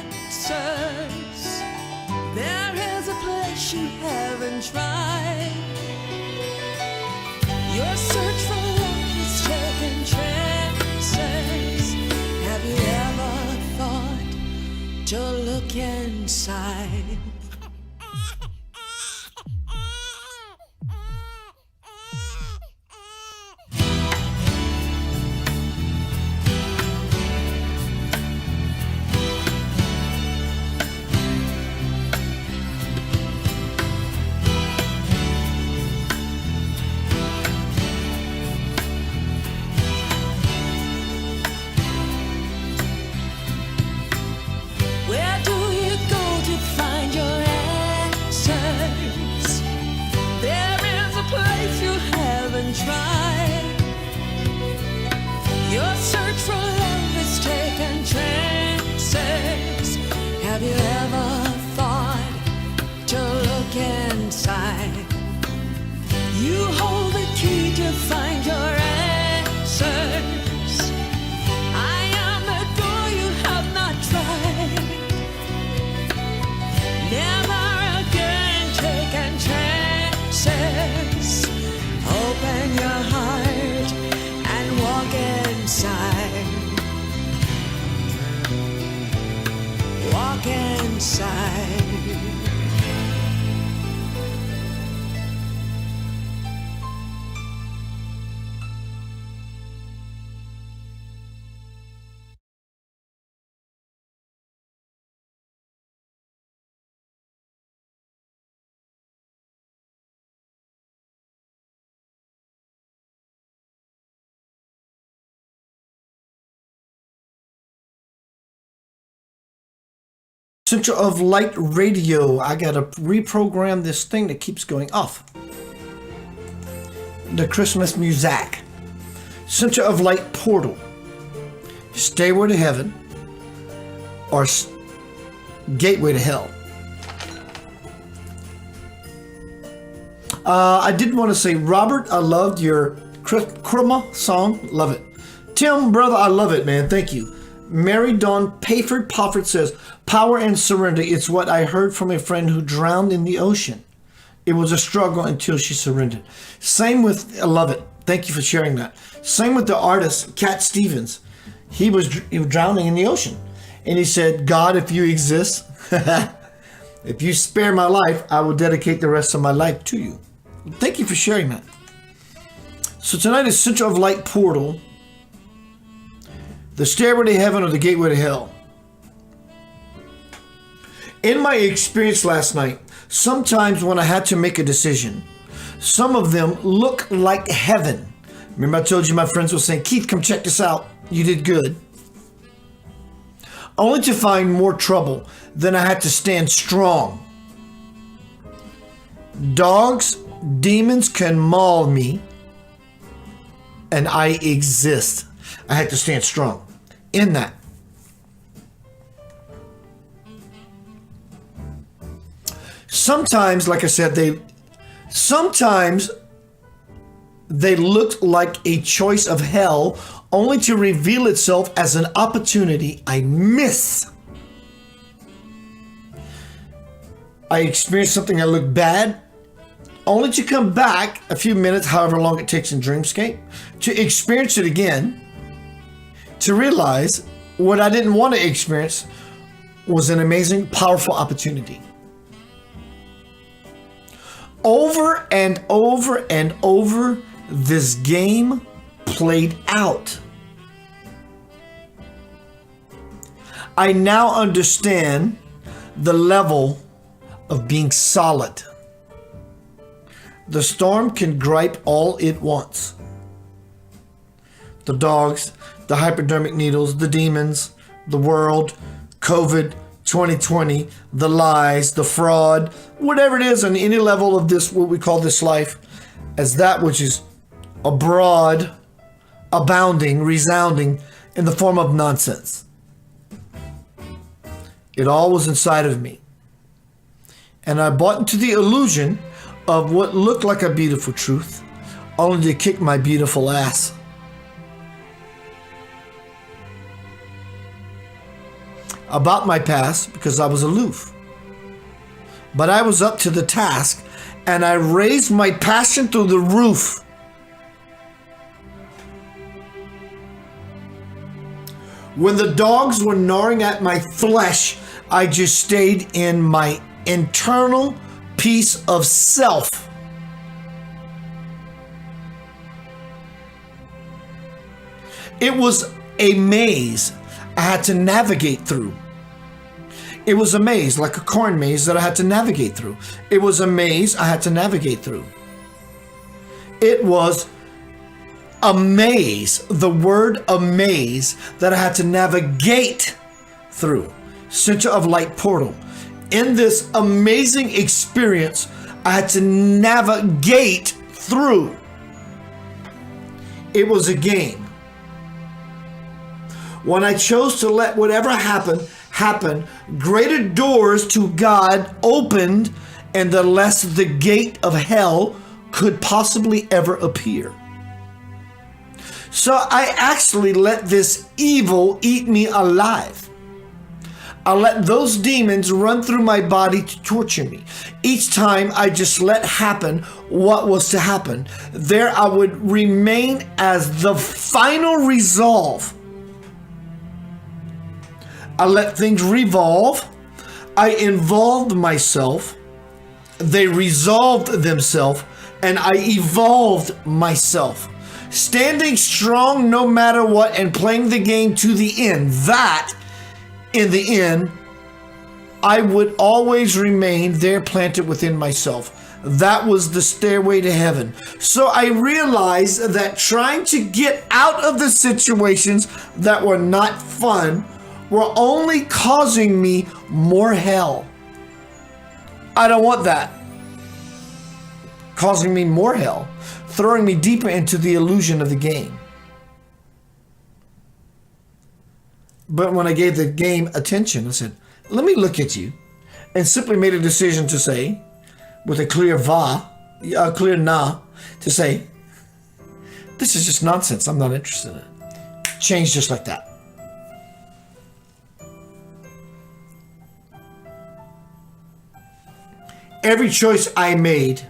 answers? There is a place you haven't tried. Your search for love is taking chances. Have you ever thought to look inside? Where do you go to find your answers? There is a place you haven't tried. Your search for love is taking chances. Have you ever thought to look inside? You hold the key to find your answers. I am the door you have not tried. Never again taking chances. Open your heart and walk inside. Walk inside. Center of Light Radio. I gotta reprogram this thing that keeps going off. The Christmas music. Center of Light Portal. Stairway to Heaven or Gateway to Hell. I did want to say, Robert, I loved your Kruma song. Love it. Tim, brother, I love it, man. Thank you. Mary Dawn Payford Pofford says, power and surrender. It's what I heard from a friend who drowned in the ocean. It was a struggle until she surrendered. Same with, I love it. Thank you for sharing that. Same with the artist, Cat Stevens. He was drowning in the ocean. And he said, God, if you exist, if you spare my life, I will dedicate the rest of my life to you. Thank you for sharing that. So tonight is Center of Light Portal, the Stairway to Heaven or the Gateway to Hell. In my experience last night, sometimes when I had to make a decision, some of them look like heaven. Remember I told you my friends were saying, Keith, come check this out. You did good. Only to find more trouble than I had to stand strong. Dogs, demons can maul me, and I exist. I had to stand strong in that. Sometimes, like I said, sometimes they looked like a choice of hell, only to reveal itself as an opportunity I miss. I experienced something that looked bad, only to come back a few minutes, however long it takes in dreamscape, to experience it again, to realize what I didn't want to experience was an amazing, powerful opportunity. Over and over and over, this game played out. I now understand the level of being solid. The storm can gripe all it wants. The dogs, the hypodermic needles, the demons, the world, COVID, 2020, the lies, the fraud, whatever it is on any level of this, what we call this life, as that which is abroad, abounding, resounding in the form of nonsense. It all was inside of me. And I bought into the illusion of what looked like a beautiful truth, only to kick my beautiful ass. About my past, because I was aloof. But I was up to the task, and I raised my passion through the roof. When the dogs were gnawing at my flesh, I just stayed in my internal peace of self. It was a maze I had to navigate through. It was a maze, like a corn maze that I had to navigate through. It was a maze I had to navigate through. It was a maze, the word amaze, that I had to navigate through. Center of Light portal. In this amazing experience, I had to navigate through. It was a game. When I chose to let whatever happen, greater doors to God opened, and the less the gate of hell could possibly ever appear. So I actually let this evil eat me alive. I let those demons run through my body to torture me. Each time I just let happen what was to happen. There I would remain as the final resolve. I let things revolve. I involved myself. They resolved themselves, and I evolved myself. Standing strong no matter what and playing the game to the end. That, in the end, I would always remain there planted within myself. That was the stairway to heaven. So I realized that trying to get out of the situations that were not fun were only causing me more hell. I don't want that. Causing me more hell, throwing me deeper into the illusion of the game. But when I gave the game attention, I said, let me look at you, and simply made a decision to say, with a clear clear na, to say, this is just nonsense. I'm not interested in it. Change just like that. Every choice I made,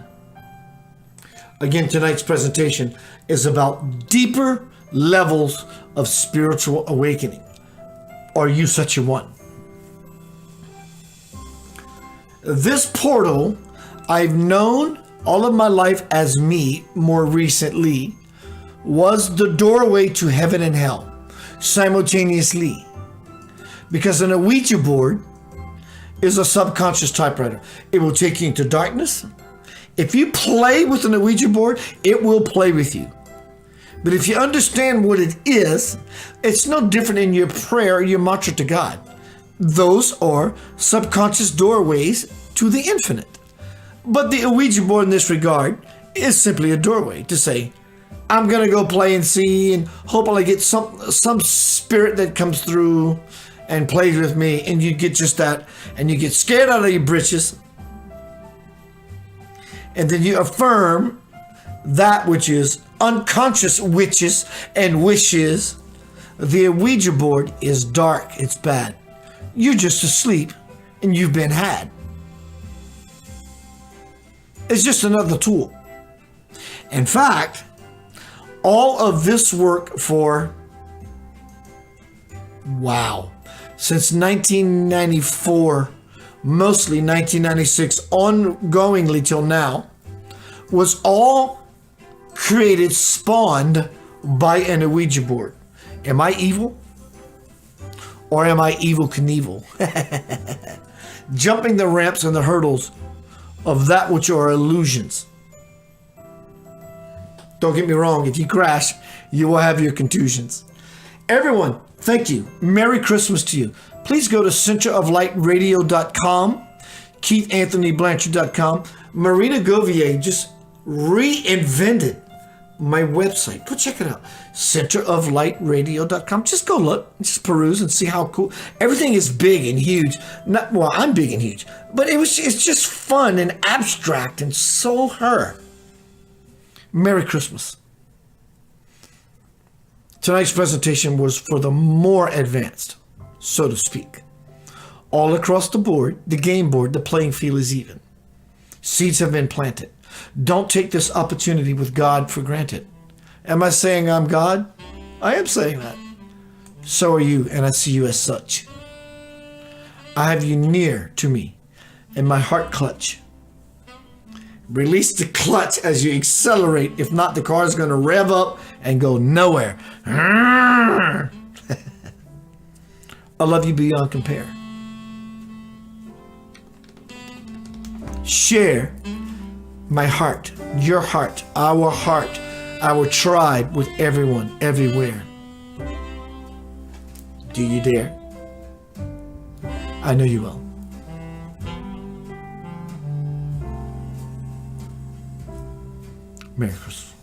again, tonight's presentation is about deeper levels of spiritual awakening. Are you such a one? This portal I've known all of my life as me more recently was the doorway to heaven and hell simultaneously. Because an Ouija board is a subconscious typewriter. It will take you into darkness. If you play with an Ouija board, it will play with you. But if you understand what it is, it's no different in your prayer or your mantra to God. Those are subconscious doorways to the infinite. But the Ouija board in this regard is simply a doorway to say, I'm going to go play and see and hopefully get some spirit that comes through and plays with me, and you get just that, and you get scared out of your britches, and then you affirm that which is unconscious witches and wishes. The Ouija board is dark. It's bad. You're just asleep and you've been had. It's just another tool. In fact, all of this work for, since 1994, mostly 1996, ongoingly till now, was all created, spawned by an Ouija board. Am I evil? Or am I evil Knievel? Jumping the ramps and the hurdles of that which are illusions. Don't get me wrong, if you crash, you will have your contusions. Everyone, thank you. Merry Christmas to you. Please go to centeroflightradio.com, KeithAnthonyBlanchard.com. Marina Govier just reinvented my website. Go check it out. Centeroflightradio.com. Just go look, just peruse and see how cool. Everything is big and huge. I'm big and huge, but it's just fun and abstract and so her. Merry Christmas. Tonight's presentation was for the more advanced, so to speak. All across the board, the game board, the playing field is even. Seeds have been planted. Don't take this opportunity with God for granted. Am I saying I'm God? I am saying that. So are you, and I see you as such. I have you near to me in my heart clutch. Release the clutch as you accelerate. If not, the car is going to rev up and go nowhere. I love you beyond compare. Share my heart, your heart, our tribe with everyone, everywhere. Do you dare? I know you will. Merry Christmas.